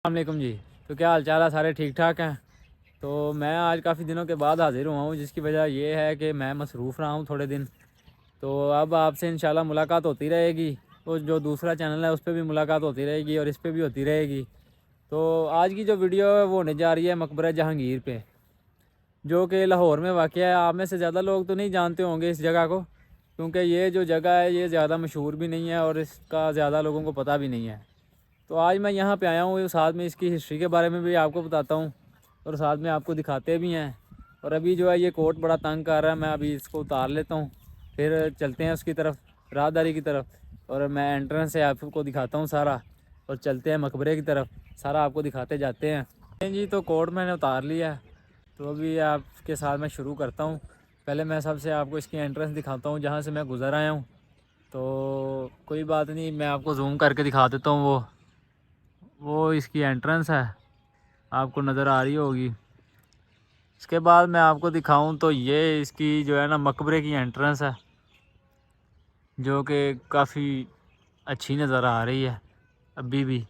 वालेकुम जी। तो क्या हाल चाल है, सारे ठीक ठाक हैं। तो मैं आज काफ़ी दिनों के बाद हाज़िर हुआ हूँ, जिसकी वजह ये है कि मैं मसरूफ़ रहा हूँ थोड़े दिन। तो अब आपसे इंशाल्लाह मुलाकात होती रहेगी। तो जो दूसरा चैनल है उस पर भी मुलाकात होती रहेगी और इस पर भी होती रहेगी। तो आज की जो वीडियो है वो होने जा रही है मकबरा जहांगीर पे, जो कि लाहौर में वाक़ है। आप में से ज़्यादा लोग तो नहीं जानते होंगे इस जगह को, क्योंकि ये जो जगह है ये ज़्यादा मशहूर भी नहीं है और इसका ज़्यादा लोगों को पता भी नहीं है। तो आज मैं यहाँ पे आया हूँ, साथ में इसकी हिस्ट्री के बारे में भी आपको बताता हूँ और साथ में आपको दिखाते भी हैं। और अभी जो है ये कोट बड़ा तंग कर रहा है, मैं अभी इसको उतार लेता हूँ, फिर चलते हैं उसकी तरफ, राहदारी की तरफ। और मैं एंट्रेंस से आपको दिखाता हूँ सारा, और चलते हैं मकबरे की तरफ, सारा आपको दिखाते जाते हैं जी। तो कोट मैंने उतार लिया है, तो अभी आपके साथ मैं शुरू करता हूँ। पहले मैं सबसे आपको इसकी एंट्रेंस दिखाता हूँ जहाँ से मैं गुज़र आया हूँ। तो कोई बात नहीं, मैं आपको जूम करके दिखा देता हूँ। वो इसकी एंट्रेंस है, आपको नज़र आ रही होगी। इसके बाद मैं आपको दिखाऊं तो ये इसकी जो है ना मकबरे की एंट्रेंस है, जो कि काफ़ी अच्छी नज़र आ रही है अभी भी।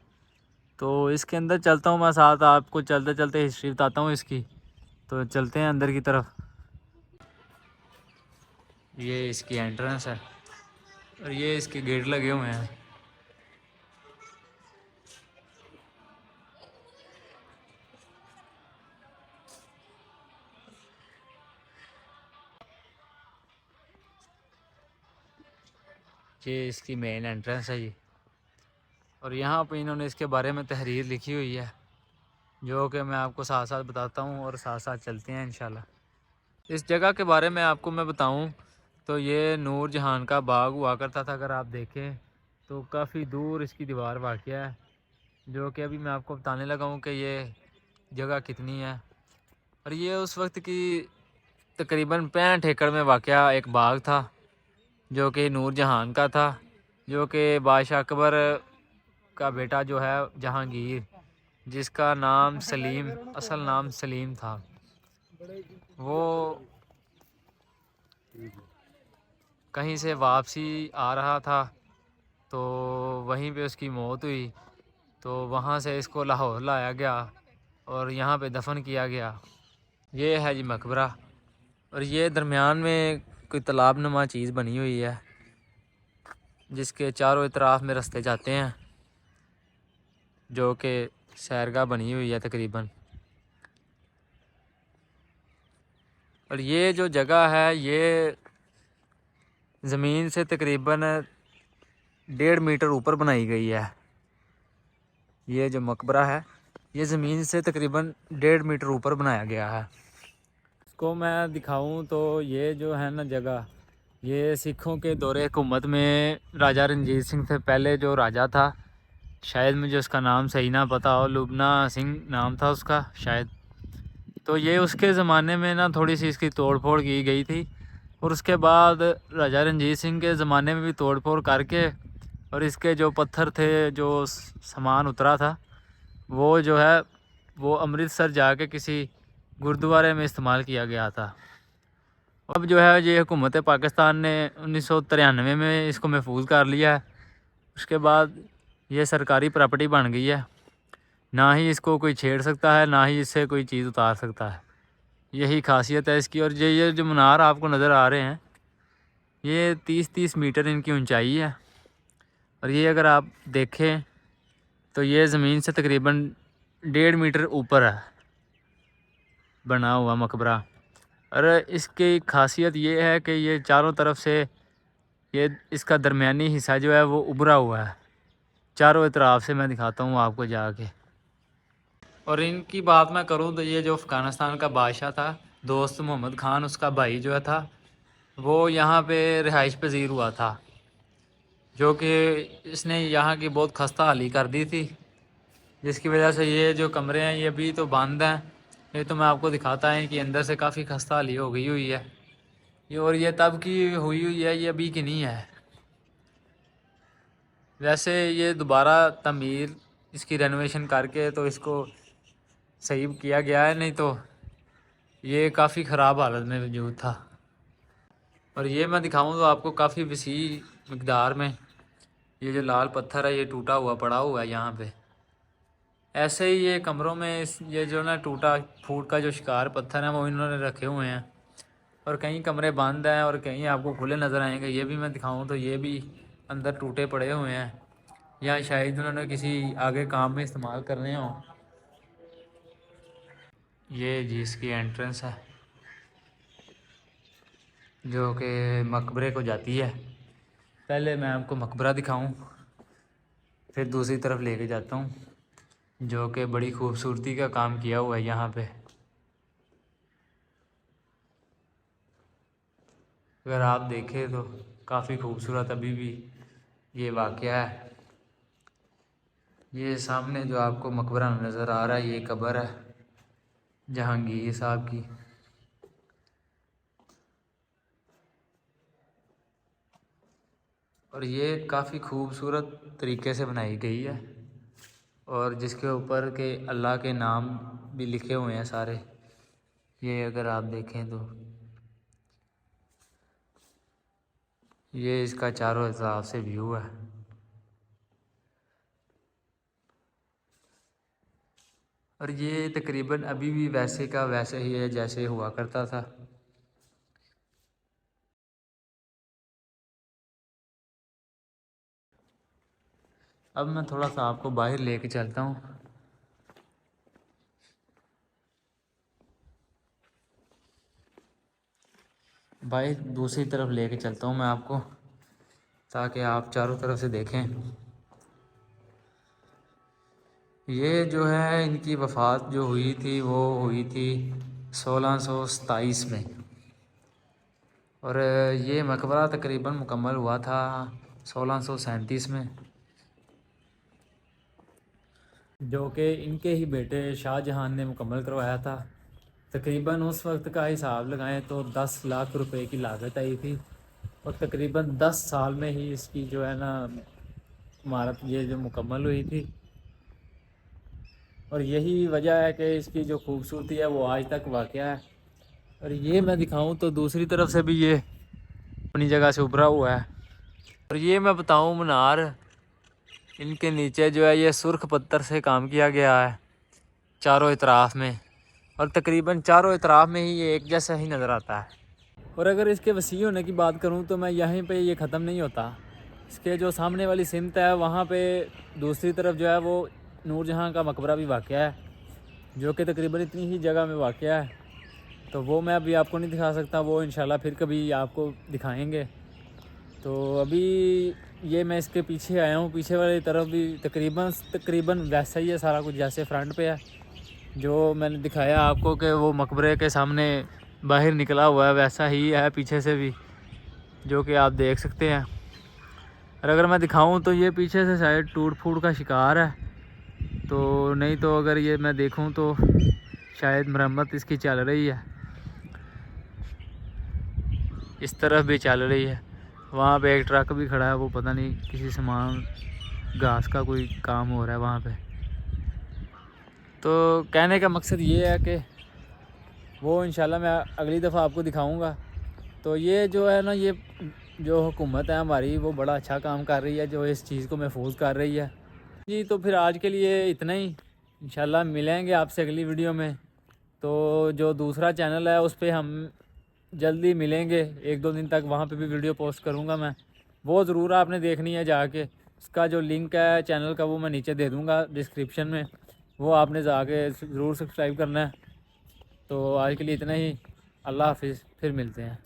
तो इसके अंदर चलता हूँ मैं, साथ आपको चलते चलते हिस्ट्री बताता हूँ इसकी। तो चलते हैं अंदर की तरफ। ये इसकी एंट्रेंस है और ये इसके गेट लगे हुए हैं। ये इसकी मेन एंट्रेंस है जी। और यहाँ पे इन्होंने इसके बारे में तहरीर लिखी हुई है, जो कि मैं आपको साथ साथ बताता हूँ और साथ साथ चलते हैं इंशाल्लाह। इस जगह के बारे में आपको मैं बताऊं तो ये नूर जहान का बाग हुआ करता था। अगर आप देखें तो काफ़ी दूर इसकी दीवार वाक़या है, जो कि अभी मैं आपको बताने लगा हूँ कि ये जगह कितनी है। और ये उस वक्त की तकरीबन 65 एकड़ में वाक़या एक बाग था, जो कि नूर जहान का था, जो कि बादशाह अकबर का बेटा जो है जहांगीर, जिसका नाम सलीम, असल नाम सलीम था, वो कहीं से वापसी आ रहा था। तो वहीं पे उसकी मौत हुई। तो वहाँ से इसको लाहौर लाया गया और यहाँ पे दफन किया गया। ये है जी मकबरा। और ये दरमियान में कोई तालाब नुमा चीज़ बनी हुई है, जिसके चारों तरफ में रास्ते जाते हैं, जो कि सैरगाह बनी हुई है तकरीबन। और ये जो जगह है ये ज़मीन से तकरीबन 1.5 मीटर ऊपर बनाई गई है। ये जो मकबरा है ये ज़मीन से तकरीबन 1.5 मीटर ऊपर बनाया गया है। इसको मैं दिखाऊं तो ये जो है ना जगह, ये सिखों के दौरे हुकूमत में राजा रणजीत सिंह से पहले जो राजा था, शायद मुझे उसका नाम सही ना पता हो, लुबना सिंह नाम था उसका शायद। तो ये उसके ज़माने में ना थोड़ी सी इसकी तोड़ फोड़ की गई थी, और उसके बाद राजा रणजीत सिंह के ज़माने में भी तोड़ फोड़ करके, और इसके जो पत्थर थे, जो सामान उतरा था, वो जो है वो अमृतसर जाके किसी गुरुद्वारे में इस्तेमाल किया गया था। अब जो है ये हुकूमत पाकिस्तान ने 1993 में इसको महफूज कर लिया है। उसके बाद ये सरकारी प्रॉपर्टी बन गई है, ना ही इसको कोई छेड़ सकता है, ना ही इससे कोई चीज़ उतार सकता है। यही खासियत है इसकी। और ये जो मीनार आपको नज़र आ रहे हैं, ये 30-30 मीटर इनकी ऊंचाई है। और ये अगर आप देखें तो ये ज़मीन से तकरीबन 1.5 मीटर ऊपर है बना हुआ मकबरा। और इसकी खासियत ये है कि ये चारों तरफ से, ये इसका दरमियानी हिस्सा जो है वो उभरा हुआ है चारों तरफ से। मैं दिखाता हूँ आपको जाके। और इनकी बात मैं करूँ तो ये जो अफ़गानिस्तान का बादशाह था, दोस्त मोहम्मद ख़ान, उसका भाई जो था वो यहाँ पे रिहाइश पजीर हुआ था, जो कि इसने यहाँ की बहुत खस्ता हाली कर दी थी, जिसकी वजह से ये जो कमरे हैं ये अभी तो बंद हैं। ये तो मैं आपको दिखाता है कि अंदर से काफ़ी खस्ता हाली हो गई हुई है ये। और ये तब की हुई हुई है, ये अभी की नहीं है। वैसे ये दोबारा तमीर, इसकी रेनोवेशन करके तो इसको सही किया गया है, नहीं तो ये काफ़ी ख़राब हालत में मौजूद था। और ये मैं दिखाऊं तो आपको काफ़ी वसी मकदार में ये जो लाल पत्थर है ये टूटा हुआ पड़ा हुआ है यहाँ पे। ऐसे ही ये कमरों में ये जो ना टूटा फूट का जो शिकार पत्थर है वो इन्होंने रखे हुए हैं, और कहीं कमरे बंद हैं और कहीं आपको खुले नज़र आएंगे। ये भी मैं दिखाऊं तो ये भी अंदर टूटे पड़े हुए हैं, या शायद उन्होंने किसी आगे काम में इस्तेमाल करने हों। ये जी इसकी एंट्रेंस है जो कि मकबरे को जाती है। पहले मैं आपको मकबरा दिखाऊं, फिर दूसरी तरफ लेके जाता हूं, जो कि बड़ी खूबसूरती का काम किया हुआ है यहाँ पे। अगर आप देखें तो काफ़ी खूबसूरत अभी भी ये वाक़या है। ये सामने जो आपको मकबरा नज़र आ रहा है ये कब्र है जहांगीर साहब की। और ये काफ़ी खूबसूरत तरीके से बनाई गई है, और जिसके ऊपर के अल्लाह के नाम भी लिखे हुए हैं सारे। ये अगर आप देखें तो ये इसका चारों हिसाब से व्यू है। और ये तकरीबन अभी भी वैसे का वैसे ही है जैसे हुआ करता था। अब मैं थोड़ा सा आपको बाहर लेके चलता हूँ। बाहर दूसरी तरफ लेके चलता हूँ मैं आपको, ताकि आप चारों तरफ से देखें। ये जो है इनकी वफ़ात जो हुई थी वो हुई थी 1627 में, और ये मकबरा तकरीबन मुकम्मल हुआ था 1637 में, जो कि इनके ही बेटे शाहजहां ने मुकम्मल करवाया था। तकरीबन उस वक्त का हिसाब लगाएं तो 10 लाख रुपए की लागत आई थी, और तकरीबन 10 साल में ही इसकी जो है ना इमारत ये जो मुकम्मल हुई थी। और यही वजह है कि इसकी जो खूबसूरती है वो आज तक वाक़या है। और ये मैं दिखाऊं तो दूसरी तरफ से भी ये अपनी जगह से उभरा हुआ है। और ये मैं बताऊं मीनार, इनके नीचे जो है ये सुर्ख पत्थर से काम किया गया है चारों इतराफ़ में, और तकरीबन चारों इतराफ़ में ही ये एक जैसा ही नज़र आता है। और अगर इसके वसी होने की बात करूं तो मैं यहीं पे ये ख़त्म नहीं होता। इसके जो सामने वाली सिमत है वहाँ पे दूसरी तरफ जो है वो नूरजहाँ का मकबरा भी वाक़या है, जो कि तकरीबन इतनी ही जगह में वाक़या है। तो वो मैं अभी आपको नहीं दिखा सकता, वो इंशाल्लाह फिर कभी आपको दिखाएंगे। तो अभी ये मैं इसके पीछे आया हूँ, पीछे वाली तरफ भी तकरीबन वैसा ही है सारा कुछ जैसे फ्रंट पे है। जो मैंने दिखाया आपको कि वो मकबरे के सामने बाहर निकला हुआ है वैसा ही है पीछे से भी, जो कि आप देख सकते हैं। और अगर मैं दिखाऊं तो ये पीछे से शायद टूट फूट का शिकार है, तो नहीं तो अगर ये मैं देखूं तो शायद मरम्मत इसकी चल रही है। इस तरफ भी चल रही है, वहाँ पे एक ट्रक भी खड़ा है, वो पता नहीं किसी सामान घास का कोई काम हो रहा है वहाँ पे। तो कहने का मकसद ये है कि वो इंशाल्लाह मैं अगली दफ़ा आपको दिखाऊंगा। तो ये जो है ना ये जो हुकूमत है हमारी वो बड़ा अच्छा काम कर रही है, जो इस चीज़ को महफूज कर रही है जी। तो फिर आज के लिए इतना ही, इंशाल्लाह मिलेंगे आपसे अगली वीडियो में। तो जो दूसरा चैनल है उस पर हम जल्दी मिलेंगे, 1-2 दिन तक वहाँ पे भी वीडियो पोस्ट करूँगा मैं, वो ज़रूर आपने देखनी है जाके। उसका जो लिंक है चैनल का वो मैं नीचे दे दूँगा डिस्क्रिप्शन में, वो आपने जाके ज़रूर सब्सक्राइब करना है। तो आज के लिए इतना ही, अल्लाह हाफिज़, फिर मिलते हैं।